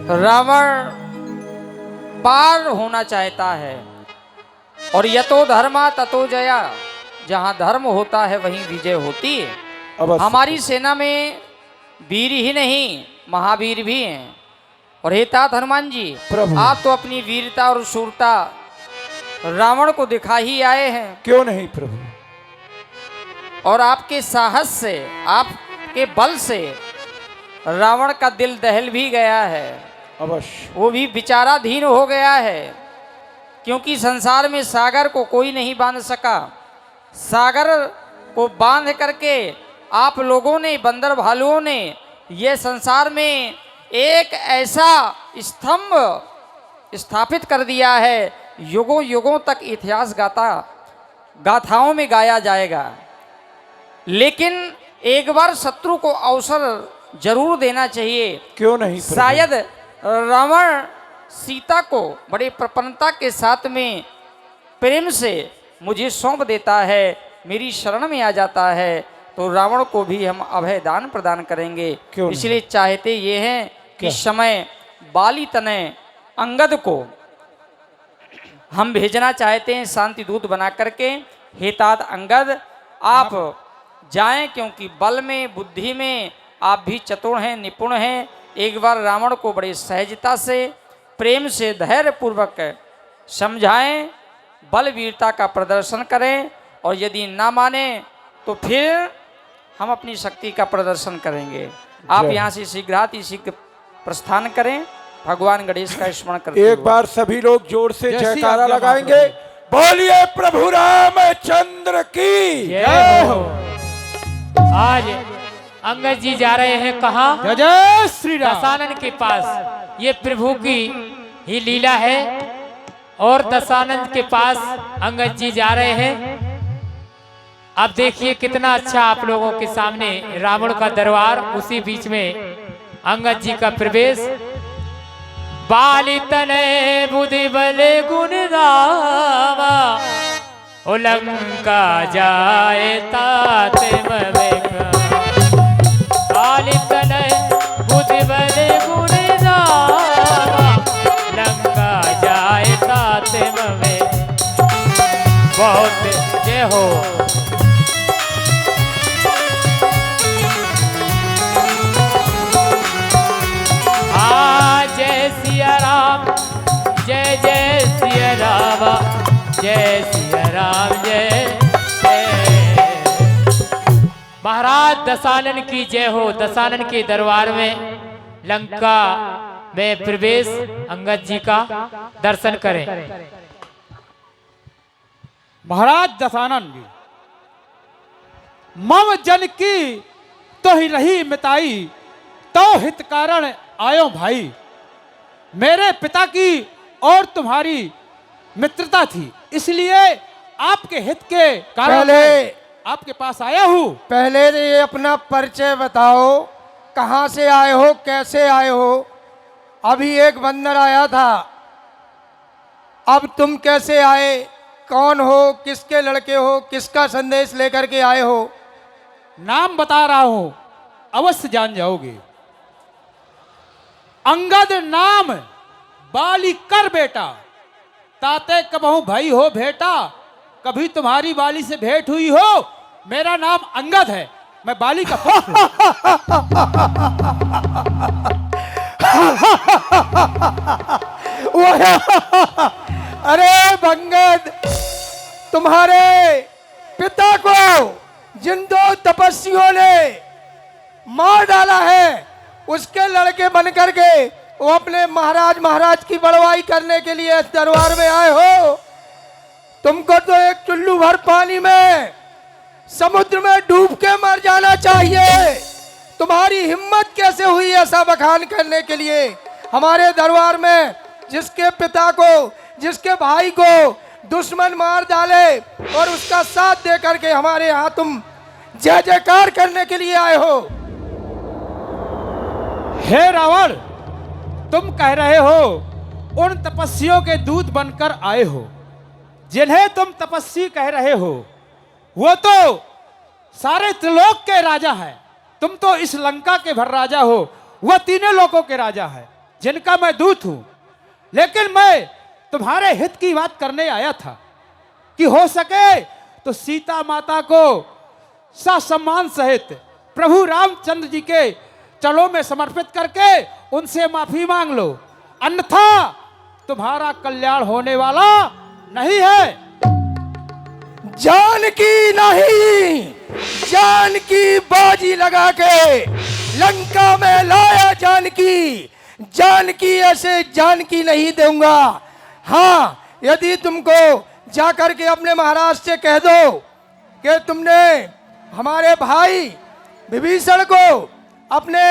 रावण पार होना चाहता है और यतो धर्मा ततो जया, जहां धर्म होता है वहीं विजय होती है। हमारी सेना में वीर ही नहीं महावीर भी हैं। और हे तात हनुमान जी, आप तो अपनी वीरता और शूरता रावण को दिखा ही आए हैं। क्यों नहीं प्रभु। और आपके साहस से, आपके बल से रावण का दिल दहल भी गया है। अवश्य वो भी विचाराधीन हो गया है, क्योंकि संसार में सागर को कोई नहीं बांध सका। सागर को बांध करके आप लोगों ने, बंदर भालुओं ने, ये संसार में एक ऐसा स्तंभ स्थापित कर दिया है, युगों युगों तक इतिहास गाथाओं में गाया जाएगा। लेकिन एक बार शत्रु को अवसर जरूर देना चाहिए। क्यों नहीं प्रभु? शायद रावण सीता को बड़ी प्रपन्नता के साथ में प्रेम से मुझे सौंप देता है, मेरी शरण में आ जाता है, तो रावण को भी हम अभय दान प्रदान करेंगे। इसलिए चाहते ये हैं कि समय बाली तनय अंगद को हम भेजना चाहते हैं शांति दूत बना करके। हे तात अंगद, आप जाएं, क्योंकि बल में बुद्धि में आप भी चतुर हैं, निपुण हैं। एक बार रावण को बड़ी सहजता से, प्रेम से, धैर्य पूर्वक समझाएं, बल वीरता का प्रदर्शन करें, और यदि ना माने तो फिर हम अपनी शक्ति का प्रदर्शन करेंगे। आप यहाँ से शीघ्र प्रस्थान करें, भगवान गणेश का स्मरण करते एक बार सभी लोग जोर से जयकारा लगाएंगे। बोलिए प्रभु रामचंद्र की जय हो। आज अंगद जी जा रहे हैं कहाँ? जय श्री राम। दशानन के पास। ये प्रभु की ही लीला है। और दशानन के पास अंगद जी जा रहे हैं। अब देखिए कितना अच्छा आप लोगों के सामने रावण का दरबार, उसी बीच में अंगद जी का प्रवेश। बाली तनय बुद्धि बल गुण गावा, लंका जाए तात मवेगा। बाली तनय बुद्धि बल गुण गावा, लंका जाए तात मवे। बहुत जय हो। जय सिया राम, जय जय सिया राम, जय सिया राम, जय जय। महाराज दशानन की जय हो। दशानन के दरबार में लंका में प्रवेश, अंगद जी का दर्शन करें। महाराज दशानन जी, मम जन की तो ही रही मिताई, तो हित कारण आयो भाई। मेरे पिता की और तुम्हारी मित्रता थी, इसलिए आपके हित के कारण आपके पास आया हूँ। पहले ये अपना परिचय बताओ, कहाँ से आए हो, कैसे आए हो? अभी एक बंदर आया था, अब तुम कैसे आए? कौन हो, किसके लड़के हो, किसका संदेश लेकर के आए हो? नाम बता रहा हूं, अवश्य जान जाओगे। अंगद नाम बाली कर बेटा, ताते कबहू भाई हो भेटा। कभी तुम्हारी बाली से भेंट हुई हो? मेरा नाम अंगद है, मैं बाली का पुत्र हूं। अरे बंगद, तुम्हारे पिता को जिन दो तपस्वियों ने मार डाला है, उसके लड़के बनकर के वो अपने महाराज की बड़वाई करने के लिए इस दरबार में आए हो। तुमको तो एक चुल्लू भर पानी में, समुद्र में डूब के मर जाना चाहिए। तुम्हारी हिम्मत कैसे हुई ऐसा बखान करने के लिए हमारे दरबार में? जिसके पिता को, जिसके भाई को दुश्मन मार डाले और उसका साथ दे करके हमारे यहाँ तुम जय जयकार करने के लिए आए हो। हे रावण, तुम कह रहे हो उन तपस्वियों के दूत बनकर आए हो। जिन्हें तुम तपस्वी कह रहे हो वो तो सारे त्रिलोक के राजा है। तुम तो इस लंका के भर राजा हो, वह तीनों लोकों के राजा है। जिनका मैं दूत हूं, लेकिन मैं तुम्हारे हित की बात करने आया था कि हो सके तो सीता माता को ससम्मान सहित प्रभु रामचंद्र जी के चरणों में समर्पित करके उनसे माफी मांग लो, अन्यथा तुम्हारा कल्याण होने वाला नहीं है। जानकी नहीं, जानकी बाजी लगा के लंका में लाया जानकी, जानकी ऐसे जानकी नहीं दूंगा। हाँ, यदि तुमको जाकर के अपने महाराज से कह दो कि तुमने हमारे भाई विभीषण को अपने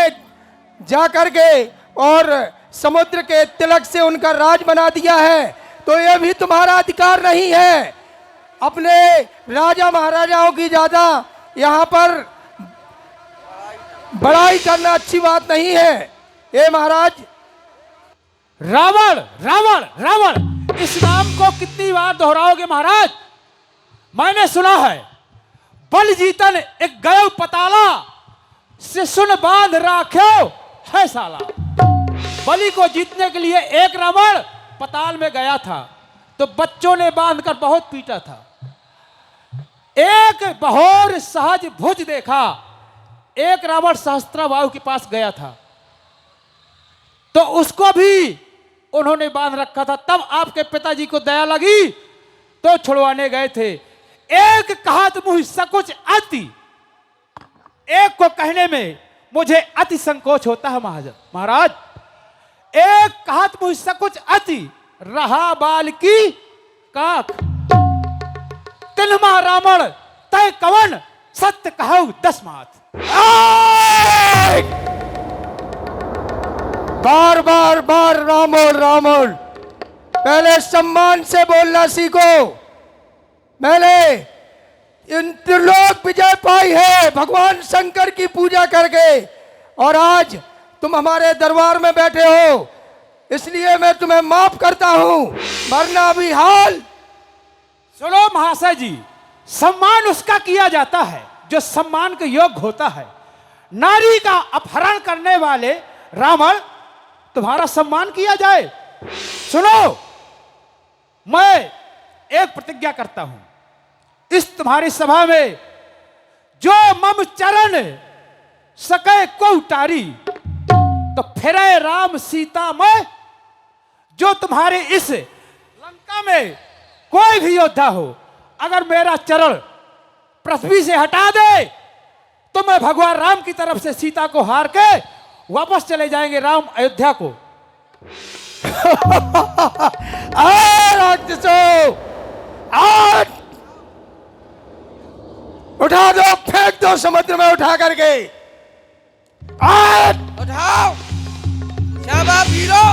जाकर के और समुद्र के तिलक से उनका राज बना दिया है, तो यह भी तुम्हारा अधिकार नहीं है। अपने राजा महाराजाओं की ज्यादा यहाँ पर बड़ाई करना अच्छी बात नहीं है। ये महाराज, रावण रावण रावण, इस नाम को कितनी बार दोहराओगे महाराज? मैंने सुना है बल जीतन एक गयो पताला, से सुन बांध राख्यो है साला। बलि को जीतने के लिए एक रावण पताल में गया था, तो बच्चों ने बांधकर बहुत पीटा था। एक बहोर सहज भुज देखा, एक रावण सहस्त्राबाहु के पास गया था, तो उसको भी उन्होंने बांध रखा था। तब आपके पिताजी को दया लगी तो छुड़वाने गए थे। एक कहत मुझ सकुच अति, एक को कहने में मुझे अति संकोच होता है महाराज। एक कहत मुझ सकुच अति, रहा बाल की काक। तिन्मा रावण तय कवन, सत्य कहु 10 मात। बार बार बार रामोल रामोल, पहले सम्मान से बोलना सीखो। मैंने इन त्रिलोक विजय पाई है भगवान शंकर की पूजा करके, और आज तुम हमारे दरबार में बैठे हो, इसलिए मैं तुम्हें माफ करता हूं, वरना अभी हाल। सुनो महाशय जी, सम्मान उसका किया जाता है जो सम्मान के योग्य होता है। नारी का अपहरण करने वाले रावण तुम्हारा सम्मान किया जाए? सुनो, मैं एक प्रतिज्ञा करता हूं, इस तुम्हारी सभा में जो मम चरण सके को उतारी, तो फिरे राम सीता में। जो तुम्हारे इस लंका में कोई भी योद्धा हो, अगर मेरा चरण पृथ्वी से हटा दे, तो मैं भगवान राम की तरफ से सीता को हार के वापस चले जाएंगे राम अयोध्या को। उठा दो, फेंक दो समुद्र में उठा करके। उठाओ, शाबाश वीरो,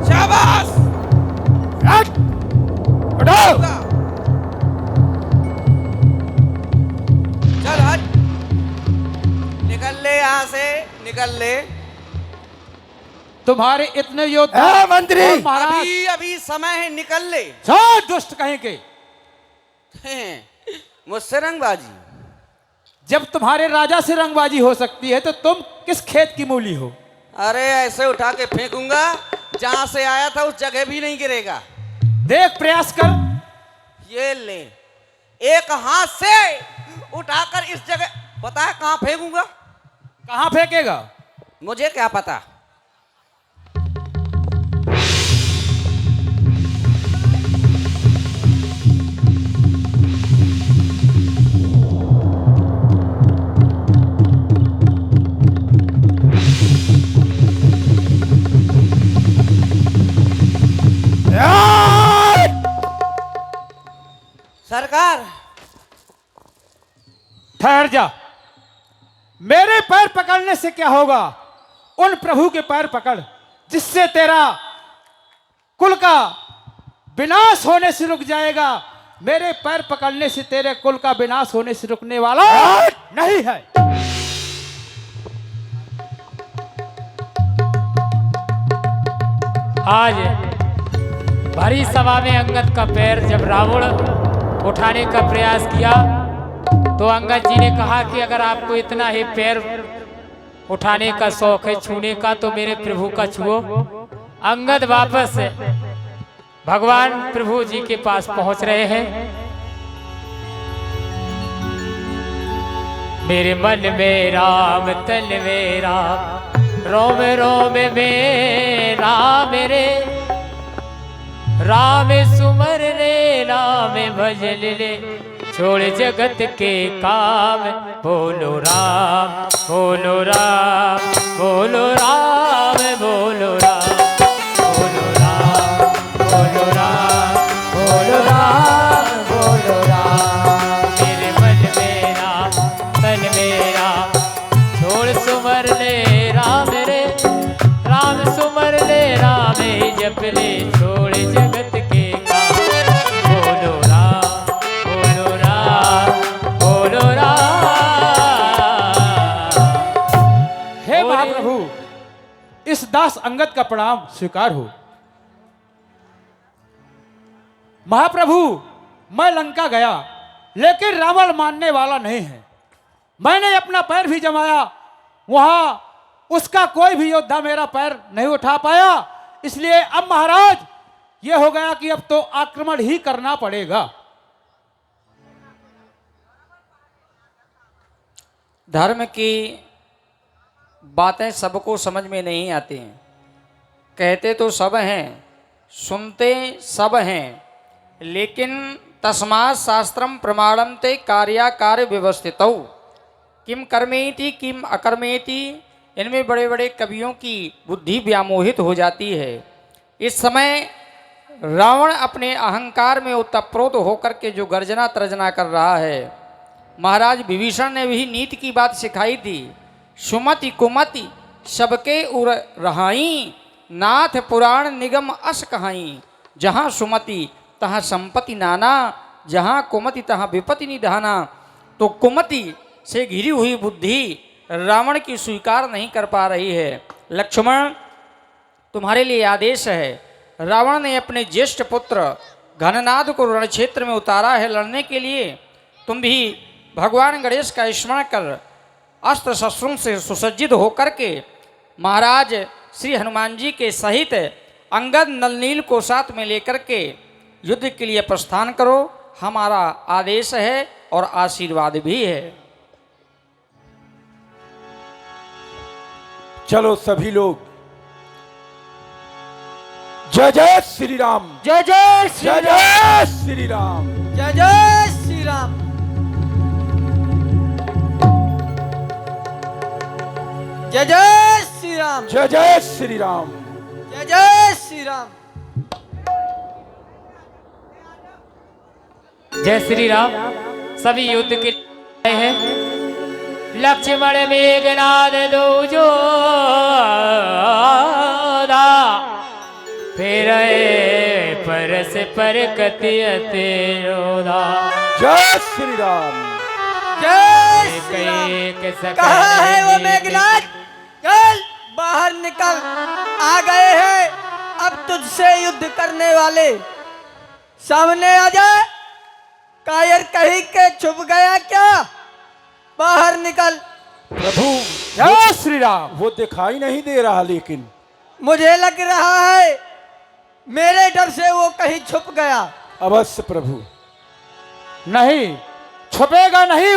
शाबाश। उठाओ, चल हट, निकल ले यहाँ से, निकल ले। तुम्हारे इतने योद्धा हाँ, मंत्री। और महाराज, अभी अभी समय है, निकल ले। सब दुष्ट कहेंगे। मुझसे रंगबाजी? जब तुम्हारे राजा से रंगबाजी हो सकती है, तो तुम किस खेत की मूली हो? अरे ऐसे उठा के फेंकूंगा, जहां से आया था उस जगह भी नहीं गिरेगा। देख, प्रयास कर। ये ले, एक हाथ से उठाकर इस जगह, पता है कहां फेंकूंगा? कहां फेंकेगा? मुझे क्या पता। सरकार, ठहर जा। मेरे पैर पकड़ने से क्या होगा? उन प्रभु के पैर पकड़ जिससे तेरा कुल का विनाश होने से रुक जाएगा। मेरे पैर पकड़ने से तेरे कुल का विनाश होने से रुकने वाला नहीं है। आज भरी सभा में अंगद का पैर जब रावण उठाने का प्रयास किया, तो अंगद जी ने कहा कि अगर आपको इतना ही पैर उठाने का शौक है, छूने का तो मेरे प्रभु का छुओ। अंगद वापस भगवान प्रभु जी के पास पहुंच रहे हैं। मेरे मन में राम तन में राम, रोम रोम में राम रे, राम सुमर रे राम भजन रे, छोड़ जगत के काम, बोलो राम बोलो राम बोलो राम बोलो राम बोलो राम बोलो राम बोलो राम बोलो राम। मेरे मन में राम तन में राम, छोड़ सुमर ले राम रे, राम सुमर ले राम जप ले, छोड़ जगत के काम, बोलो राम बोलो राम बोलो राम। हे महाप्रभु, इस दास अंगद का प्रणाम स्वीकार हो। महाप्रभु, मैं लंका गया लेकिन रावण मानने वाला नहीं है। मैंने अपना पैर भी जमाया, वहां उसका कोई भी योद्धा मेरा पैर नहीं उठा पाया। इसलिए अब महाराज यह हो गया कि अब तो आक्रमण ही करना पड़ेगा। धर्म की बातें सबको समझ में नहीं आती हैं। कहते तो सब हैं, सुनते सब हैं, लेकिन तस्मात् शास्त्रम प्रमाणम ते कार्याकार व्यवस्थितौ किम कर्मेति किम अकर्मेति, इनमें बड़े बड़े कवियों की बुद्धि व्यामोहित हो जाती है। इस समय रावण अपने अहंकार में उत्तप्रोत होकर के जो गर्जना तर्जना कर रहा है, महाराज विभीषण ने भी नीति की बात सिखाई थी। सुमति कुमति सबके उर रहाई, नाथ पुराण निगम अस कहाई, जहाँ सुमति तहाँ संपत्ति नाना, जहाँ कुमति तहाँ विपत्ति निधाना। तो कुमति से घिरी हुई बुद्धि रावण की स्वीकार नहीं कर पा रही है। लक्ष्मण, तुम्हारे लिए आदेश है। रावण ने अपने ज्येष्ठ पुत्र घननाद को रण क्षेत्र में उतारा है लड़ने के लिए। तुम भी भगवान गणेश का स्मरण कर अस्त्र शस्त्रों से सुसज्जित होकर के महाराज श्री हनुमान जी के सहित अंगद नलनील को साथ में लेकर के युद्ध के लिए प्रस्थान करो। हमारा आदेश है और आशीर्वाद भी है। चलो सभी लोग, जय जय श्री राम, जय जय श्री जय जय श्री राम। जय जय श्री राम। जय जय श्री राम। जय जय श्री राम। जय जय श्री राम। जय श्री राम। सभी युद्ध के लिए हैं। लक्ष्मण मेघनाद दो जो फिर परस पर कतियते रोदा। जय श्री राम। जय श्री राम। कहाँ है वो मेघनाद? चल बाहर निकल, आ गए हैं अब तुझसे युद्ध करने वाले। सामने आ जा। कायर कहीं के छुप गया क्या? बाहर निकल। प्रभु जय श्री राम। वो दिखाई नहीं दे रहा, लेकिन मुझे लग रहा है मेरे डर से वो कहीं छुप गया। अवश्य प्रभु। नहीं, छुपेगा नहीं।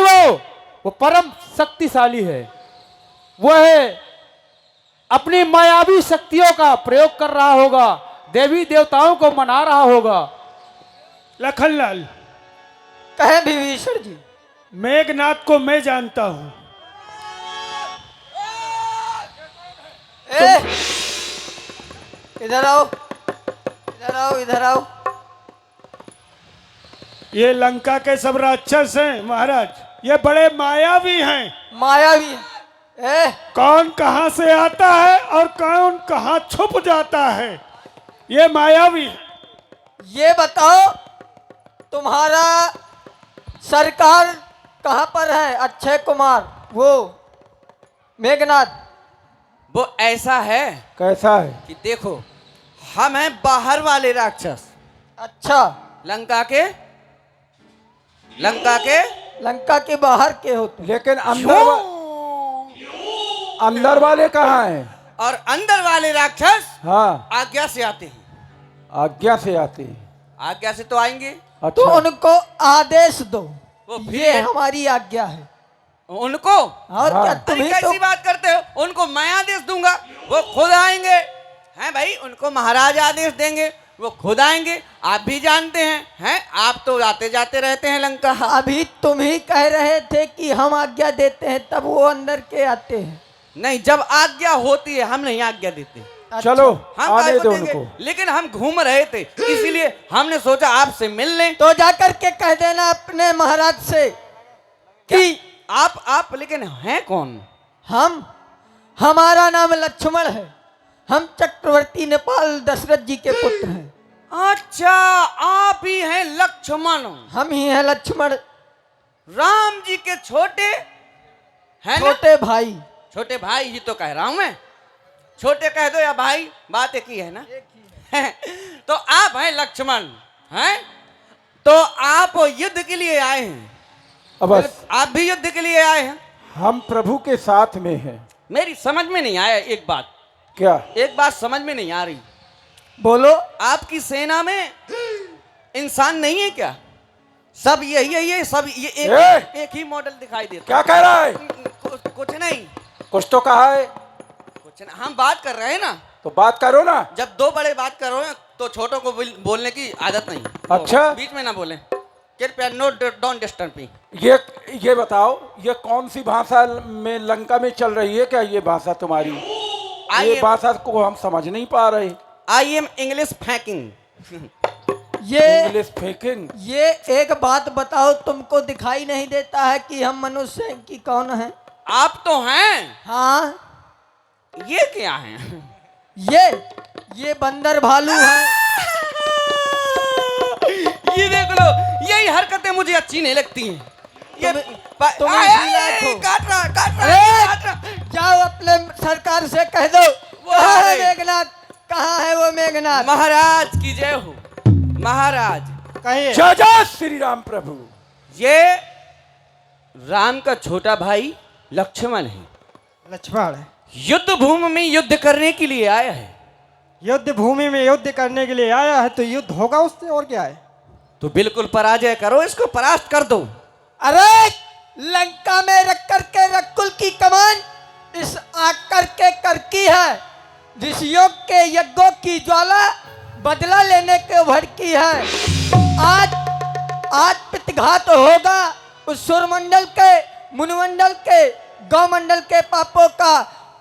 वो परम शक्तिशाली है। वो है अपनी मायावी शक्तियों का प्रयोग कर रहा होगा, देवी देवताओं को मना रहा होगा। लखनलाल, कहे विभीषण जी, मेघनाथ को मैं जानता हूं। इधर आओ, इधर आओ, इधर आओ। ये लंका के सब राक्षस हैं महाराज, ये बड़े मायावी हैं। मायावी? कौन कहां से आता है और कौन कहां छुप जाता है, ये मायावी है। ये बताओ तुम्हारा सरकार कहां पर है? अक्षय कुमार, वो मेघनाथ। वो ऐसा है कैसा है? कि देखो, हम हैं बाहर वाले राक्षस, अच्छा, लंका के लंका के बाहर के हो तुम। लेकिन अंदर अंदर वाले कहाँ हैं? और अंदर वाले राक्षस हाँ, आज्ञा से आते हैं। आज्ञा से आते हैं। आज्ञा से तो आएंगे, तो अच्छा, उनको आदेश दो, वो फिर ये हमारी आज्ञा है। उनको और हाँ। क्या अरे तुम्ही कैसी तो बात करते हो? उनको मैं आदेश दूंगा, वो खुद आएंगे। हैं भाई, उनको महाराज आदेश देंगे, वो खुद आएंगे। आप भी जानते हैं आप तो आते जाते रहते हैं लंका। अभी तुम ही कह रहे थे कि हम आज्ञा देते हैं, तब वो अंदर के आते हैं। नहीं, जब आज्ञा होती है हम नहीं आज्ञा देते। चलो हम आने काहे को दो देंगे? उनको। लेकिन हम घूम रहे थे, इसीलिए हमने सोचा आपसे मिल लें। तो जाकर के कह देना अपने महाराज से कि आप लेकिन हैं कौन? हमारा नाम लक्ष्मण है, हम चक्रवर्ती नेपाल दशरथ जी के पुत्र हैं। अच्छा, आप ही हैं लक्ष्मण, हम ही हैं लक्ष्मण, राम जी के छोटे हैं ना? छोटे भाई। छोटे भाई ही तो कह रहा हूं मैं, छोटे कह दो या भाई, बात एक ही है ना। तो आप हैं लक्ष्मण, हैं? तो आप युद्ध के लिए आए हैं? अब बस आप भी युद्ध के लिए आए हैं? हम प्रभु के साथ में हैं। मेरी समझ में नहीं आया एक बात, क्या? एक बात समझ में नहीं आ रही। बोलो। आपकी सेना में इंसान नहीं है क्या? सब यही सब ये एक ही मॉडल दिखाई देता। क्या कह रहा है? कुछ नहीं, कुछ तो कहा है। कुछ नहीं, हम बात कर रहे हैं ना। तो बात करो ना। जब दो बड़े बात करो तो छोटों को बोलने की आदत नहीं। अच्छा। बीच में ना बोलें कृपया, नो डोंट डिस्टर्ब मी। ये बताओ, ये कौन सी भाषा में लंका में चल रही है? क्या ये भाषा तुम्हारी? ये भाषा को हम समझ नहीं पा रहे। I am English faking. ये इंग्लिश फेकिंग। ये एक बात बताओ, तुमको दिखाई नहीं देता है कि हम मनुष्य हैं कि कौन है? आप तो हैं। हाँ, ये क्या है? ये बंदर भालू है। ये देख लो, यही हरकतें मुझे अच्छी नहीं लगती हैं। ये तुम आए, इसी लायक हो। काट रहा। जाओ अपने सरकार से कह दो, वो कहाँ है अरे। मेघनाथ? कहाँ है वो मेघनाथ? महाराज की जय हो। महाराज कहिए। जय जय श्री राम प्रभु। ये राम का छोटा भाई लक्ष्मण है। लक्ष्मण युद्ध भूमि में युद्ध करने के लिए आया है। युद्ध भूमि में युद्ध करने के लिए आया है, तो युद्ध होगा उससे, और क्या है? तो बिल्कुल पराजय करो, इसको परास्त कर दो। अरे लंका में रख करके रकुल की कमान इस आकर के करकी है, ऋषियों के यज्ञों की ज्वाला बदला लेने के भड़की है। आज पितघात होगा उस सुरमंडल के, मुनिमंडल के, गौमंडल के पापों का।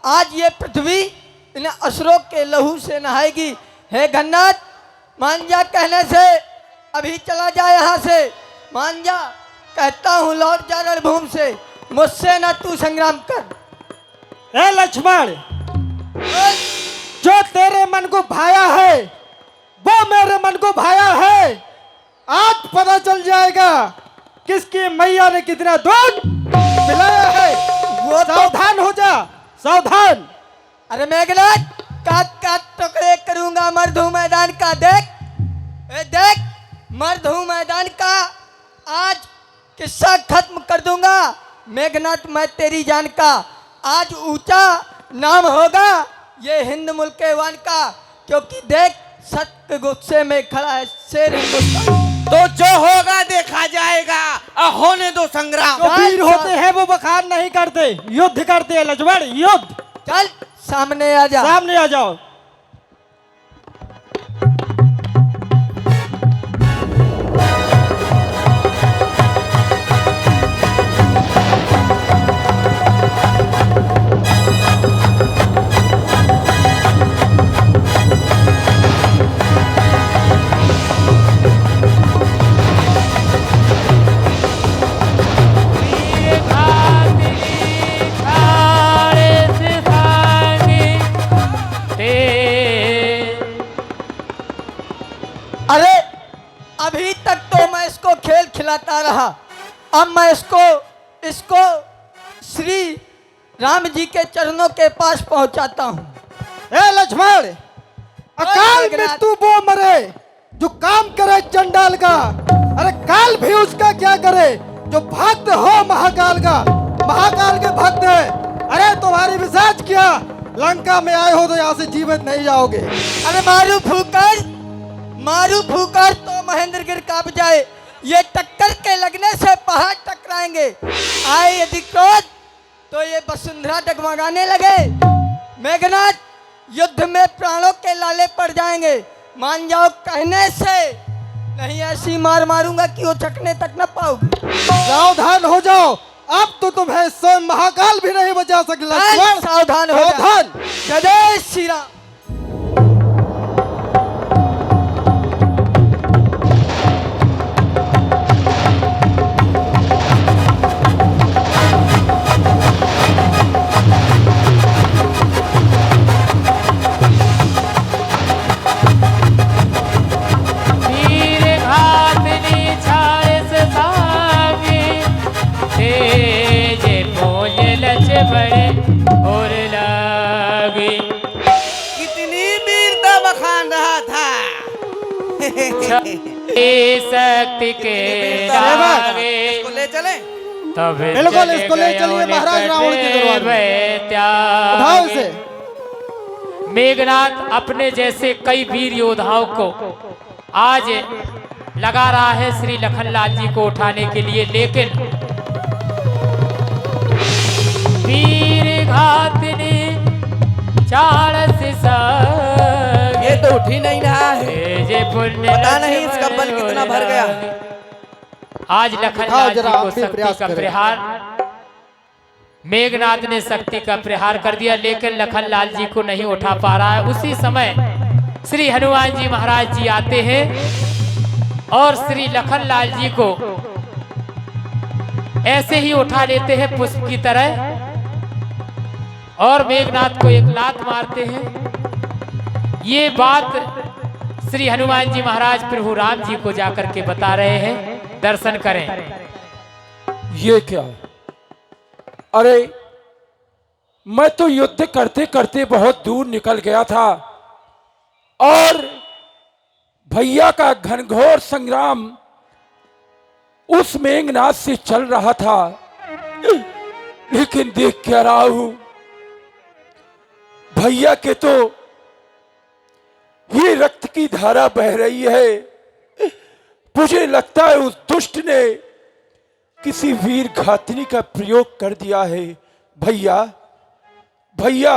आज ये पृथ्वी इन असुरों के लहू से नहाएगी। हे गन्नाथ, मान जा कहने से अभी चला जा यहाँ से। मान जा, कहता हूँ लौट जा रणभूमि से, मुझसे ना तू संग्राम कर। ए लक्ष्मण, जो तेरे मन को भाया है वो मेरे मन को भाया है। आज पता चल जाएगा किसकी मैया ने कितना दूध पिलाया है। वो तो सावधान हो जा, सावधान। अरे मेघनाथ, काट काट टुकड़े करूंगा मर्दू मैदान का। देख देख, मर्दू मैदान का आज किस्सा खत्म कर दूंगा। मेघनाथ, मैं तेरी जान का आज ऊंचा नाम होगा ये हिंद मुल्क के वान का, क्योंकि देख सत्य गुस्से में खड़ा है शेर हिंदुस्तान। तो जो होगा देखा जाएगा, होने दो संग्राम। जो वीर होते हैं वो बखान नहीं करते, युद्ध करते हैं लक्ष्मण, युद्ध। चल सामने आ जा। सामने आ जाओ। अरे अभी तक तो मैं इसको खेल खिलाता रहा, अब मैं इसको श्री राम जी के चरणों के पास पहुंचाता हूं। ए लक्ष्मण, अकाल मृत्यु वो मरे जो काम करे चंडाल का। अरे काल भी उसका क्या करे जो भक्त हो महाकाल का। महाकाल के भक्त है अरे तुम्हारी विशेष क्या, लंका में आए हो तो यहाँ से जीवित नहीं जाओगे। अरे मारू फूकर तो महेंद्र गिर कांप जाए। ये टक्कर के लगने से पहाड़ टकराएंगे। आए यदि क्रोध तो ये वसुंधरा डगमगाने लगे। मेघनाथ, युद्ध में प्राणों के लाले पड़ जाएंगे। मान जाओ कहने से, नहीं ऐसी मार मारूंगा कि वो चकने तक न पाओगे। सावधान हो जाओ, अब तो तुम्हें स्वयं महाकाल भी नहीं बचा सके लक्ष्मण। सावधान हो सावधान। जय श्री राम। कितनी वीरता बखान रहा था। शक्ति के आगे इसको ले चले। तब बिल्कुल, इसको ले चलिए महाराज रावण के दरबार में। उठाओ इसे। मेघनाथ अपने जैसे कई वीर योद्धाओं को आज लगा रहा है श्री लखनलाल जी को उठाने के लिए, लेकिन वीर घातनी चालस ये तो उठ ही नहीं रहा है। पता नहीं इसका बल कितना भर गया। आज लखनलाल जी को शक्ति का प्रहार, मेघनाथ ने शक्ति का प्रहार कर दिया, लेकिन लखनलाल जी को नहीं उठा पा रहा है। उसी समय श्री हनुमान जी महाराज जी आते हैं और श्री लखनलाल जी को ऐसे ही उठा लेते हैं पुष्प की तरह, और मेघनाथ को एक लात मारते हैं। ये बात श्री हनुमान जी महाराज प्रभु राम जी को जाकर के बता रहे हैं। दर्शन करें। ये क्या है? अरे मैं तो युद्ध करते करते बहुत दूर निकल गया था और भैया का घनघोर संग्राम उस मेघनाथ से चल रहा था, लेकिन देख क्या रहा हूं, भैया के तो ये रक्त की धारा बह रही है। मुझे लगता है उस दुष्ट ने किसी वीर घातनी का प्रयोग कर दिया है। भैया भैया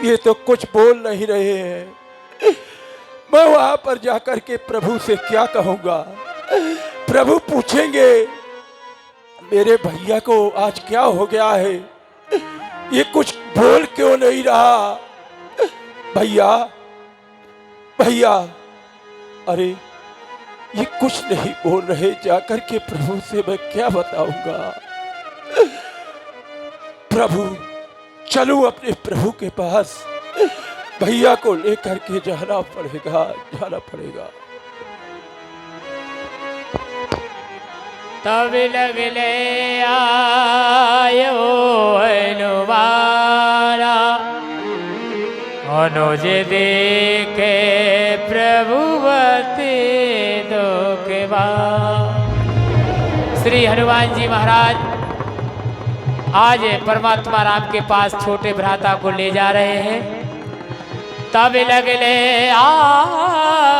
ये तो कुछ बोल नहीं रहे हैं। मैं वहां पर जाकर के प्रभु से क्या कहूंगा? प्रभु पूछेंगे मेरे भैया को आज क्या हो गया है, ये कुछ बोल क्यों नहीं रहा? भैया भैया, अरे ये कुछ नहीं बोल रहे। जाकर के प्रभु से मैं क्या बताऊंगा? प्रभु, चलूं अपने प्रभु के पास, भैया को लेकर के जाना पड़ेगा, जाना पड़ेगा। तब लगले आयो हनुमाना, अनुज देखे प्रभुवती दुखवा। श्री हनुमान जी महाराज आज परमात्मा राम के पास छोटे भ्राता को ले जा रहे हैं। तब लगले आयो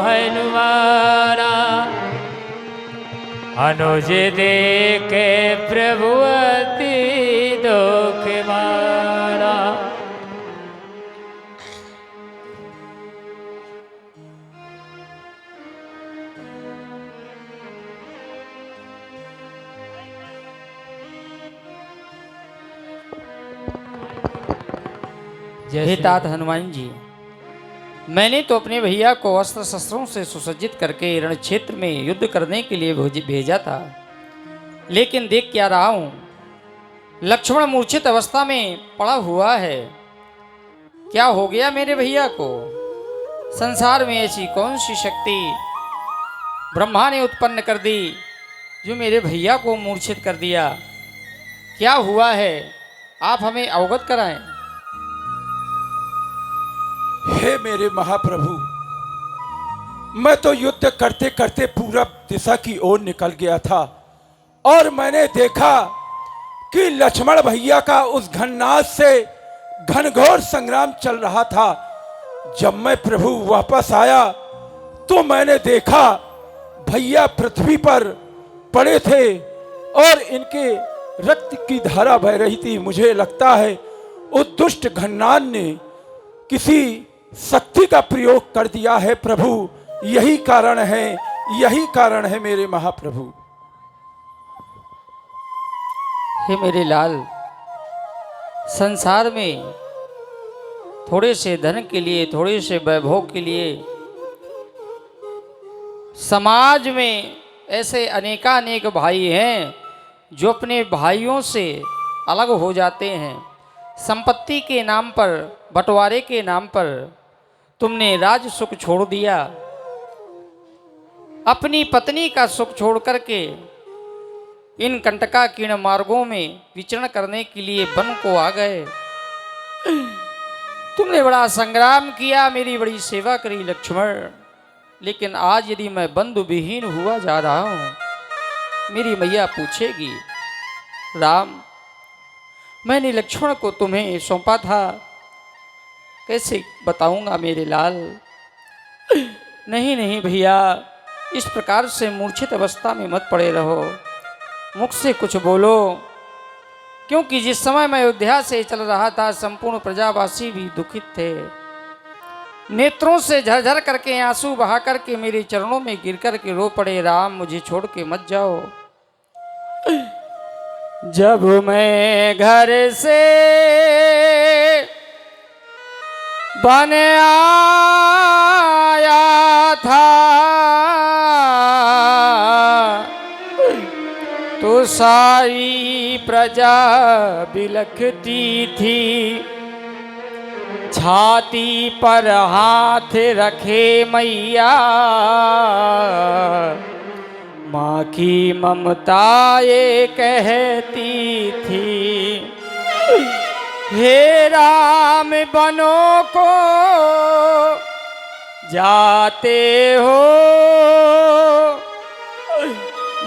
हनुमाना, अनुज देखे प्रभुवती दुख मारा। हे तात हनुमान जी, मैंने तो अपने भैया को अस्त्र शस्त्रों से सुसज्जित करके रण क्षेत्र में युद्ध करने के लिए भेजा था, लेकिन देख क्या रहा हूं, लक्ष्मण मूर्छित अवस्था में पड़ा हुआ है। क्या हो गया मेरे भैया को? संसार में ऐसी कौन सी शक्ति ब्रह्मा ने उत्पन्न कर दी जो मेरे भैया को मूर्छित कर दिया? क्या हुआ है, आप हमें अवगत कराएं। हे मेरे महाप्रभु, मैं तो युद्ध करते करते पूरब दिशा की ओर निकल गया था और मैंने देखा कि लक्ष्मण भैया का उस घननाद से घनघोर संग्राम चल रहा था। जब मैं प्रभु वापस आया तो मैंने देखा भैया पृथ्वी पर पड़े थे और इनके रक्त की धारा बह रही थी। मुझे लगता है उस दुष्ट घननाद ने किसी शक्ति का प्रयोग कर दिया है प्रभु। यही कारण है मेरे महाप्रभु। हे मेरे लाल, संसार में थोड़े से धन के लिए, थोड़े से वैभव के लिए समाज में ऐसे अनेकानेक भाई हैं जो अपने भाइयों से अलग हो जाते हैं। संपत्ति के नाम पर, बंटवारे के नाम पर तुमने राज सुख छोड़ दिया, अपनी पत्नी का सुख छोड़ करके इन कंटकाकीर्ण मार्गों में विचरण करने के लिए वन को आ गए। तुमने बड़ा संग्राम किया, मेरी बड़ी सेवा करी लक्ष्मण, लेकिन आज यदि मैं बंधु विहीन हुआ जा रहा हूं, मेरी मैया पूछेगी, राम मैंने लक्ष्मण को तुम्हें सौंपा था, कैसे बताऊंगा मेरे लाल। नहीं नहीं भैया, इस प्रकार से मूर्छित अवस्था में मत पड़े रहो, मुख से कुछ बोलो, क्योंकि जिस समय मैं अयोध्या से चल रहा था संपूर्ण प्रजावासी भी दुखित थे। नेत्रों से झरझर करके आंसू बहा करके मेरे चरणों में गिर कर के रो पड़े, राम मुझे छोड़ के मत जाओ। जब मैं घर से बन आया था तो सारी प्रजा बिलखती थी, छाती पर हाथ रखे मैया माँ की ममता ये कहती थी, हे राम बनों को जाते हो,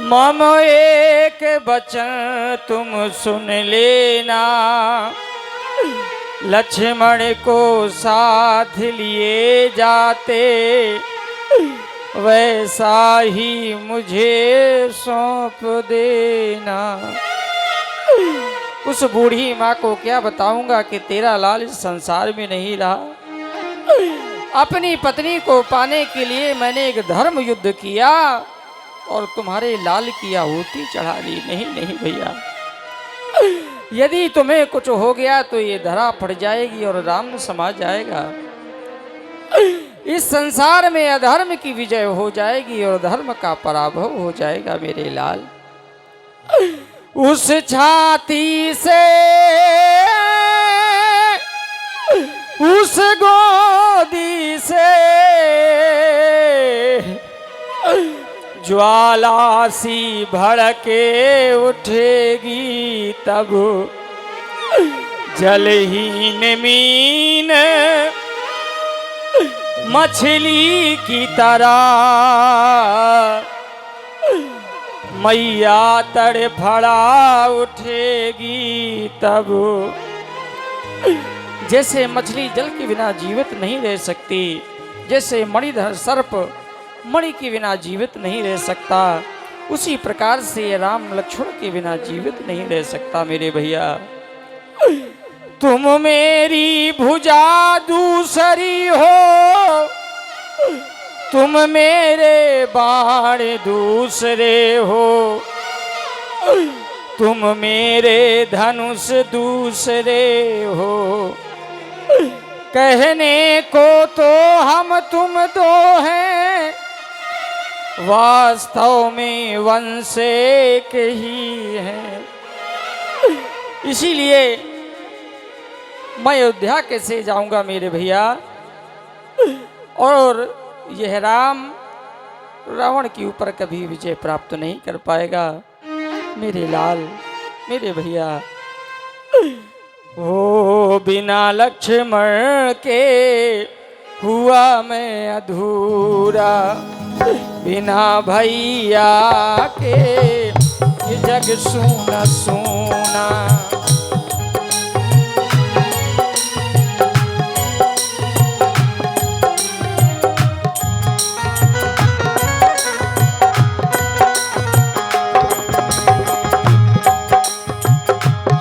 मम एक वचन तुम सुन लेना, लक्ष्मण को साथ लिए जाते वैसा ही मुझे सौंप देना। उस बूढ़ी माँ को क्या बताऊंगा कि तेरा लाल इस संसार में नहीं रहा। अपनी पत्नी को पाने के लिए मैंने एक धर्म युद्ध किया और तुम्हारे लाल की आहुति चढ़ा ली। नहीं नहीं भैया, यदि तुम्हें कुछ हो गया तो ये धरा पड़ जाएगी और राम समा जाएगा। इस संसार में अधर्म की विजय हो जाएगी और धर्म का पराभव हो जाएगा मेरे लाल। उस छाती से, उस गोदी से ज्वाला सी भड़के उठेगी, तब जलहीन मीन मछली की तरह मैया तड़फड़ा उठेगी। तब जैसे मछली जल के बिना जीवित नहीं रह सकती, जैसे मणिधर सर्प मणि के बिना जीवित नहीं रह सकता, उसी प्रकार से राम लक्ष्मण के बिना जीवित नहीं रह सकता मेरे भैया। तुम मेरी भुजा दूसरी हो, तुम मेरे बाण दूसरे हो, तुम मेरे धनुष दूसरे हो। कहने को तो हम तुम दो हैं, वास्तव में वंश एक ही है। इसीलिए मैं अयोध्या कैसे जाऊंगा मेरे भैया, और यह राम रावण के ऊपर कभी विजय प्राप्त नहीं कर पाएगा मेरे लाल, मेरे भैया। ओ बिना लक्ष्मण के हुआ मैं अधूरा, बिना भैया के ये जग सूना सूना।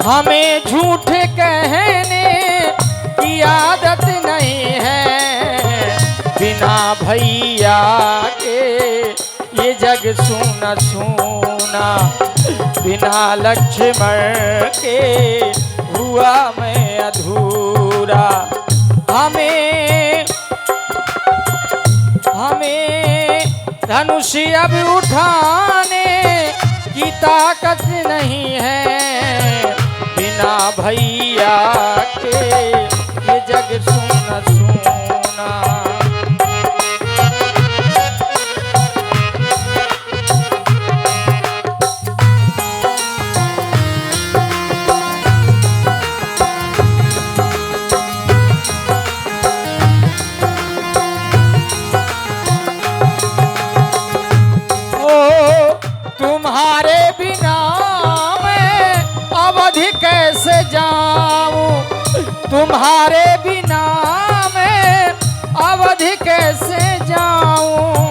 हमें झूठ कहने की आदत नहीं है, बिना भैया के ये जग सूना सूना। बिना लक्ष्मण के हुआ मैं अधूरा। हमें धनुष अब उठाने की ताकत नहीं है, बिना भैया के ये जग सूना सूना। तुम्हारे बिना मैं अवधि कैसे जाऊं, तुम्हारे बिना मैं अवधि कैसे जाऊं।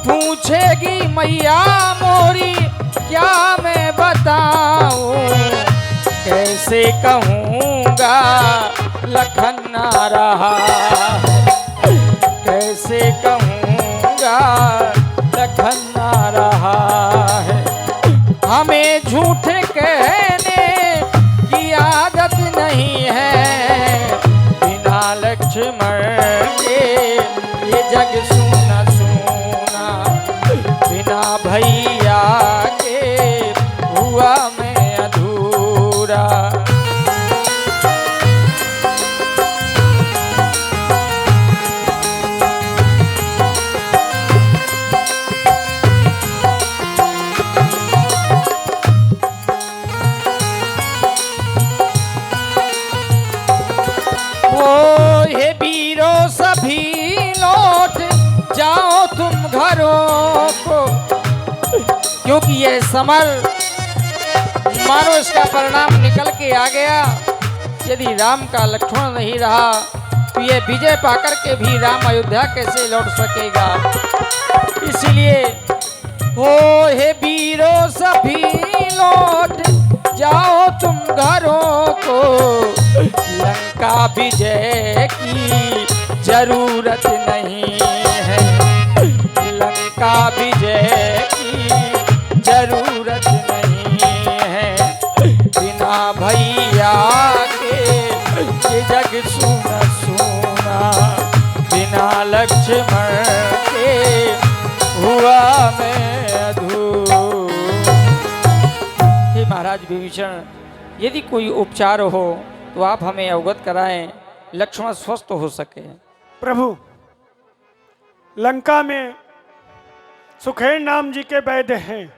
पूछेगी मैया मोरी क्या मैं बताऊं, कैसे कहूँगा लखन आ रहा है, कैसे कहूँगा लखन आ रहा है। हमें झूठ कहने की आदत नहीं है, बिना लक्ष्मण के ये जग सूना सूना। बिना भैया के हुआ मैं अधूरा। हे वीरों सभी लौट जाओ तुम घरों को, क्योंकि यह समर मानो इसका परिणाम निकल के आ गया। यदि राम का लक्ष्मण नहीं रहा तो ये विजय पाकर के भी राम अयोध्या कैसे लौट सकेगा। इसलिए हे वीरों सभी लौट जाओ तुम घरों को, लंका विजय की जरूरत नहीं है, लंका विजय की जरूरत नहीं है। बिना भैया के ये जग सूना सूना, बिना लक्ष्मण के हुआ मैं अधूरा। हे महाराज विभीषण, यदि कोई उपचार हो तो आप हमें अवगत कराएं, लक्ष्मण स्वस्थ हो सके। प्रभु, लंका में सुखेन नाम जी के वैद्य हैं,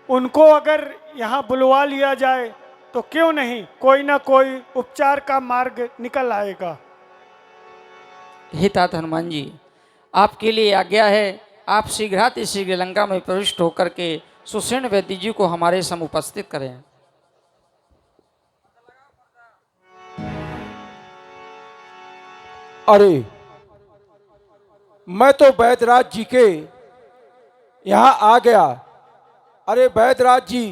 उनको अगर यहाँ बुलवा लिया जाए तो क्यों नहीं कोई ना कोई उपचार का मार्ग निकल आएगा। हे तात हनुमान जी, आपके लिए आज्ञा है, आप शीघ्र लंका में प्रविष्ट होकर के सुषेण वैद्य जी को हमारे सम उपस्थित करें। अरे मैं तो वैद्यराज जी के यहाँ आ गया। अरे वैद्यराज जी,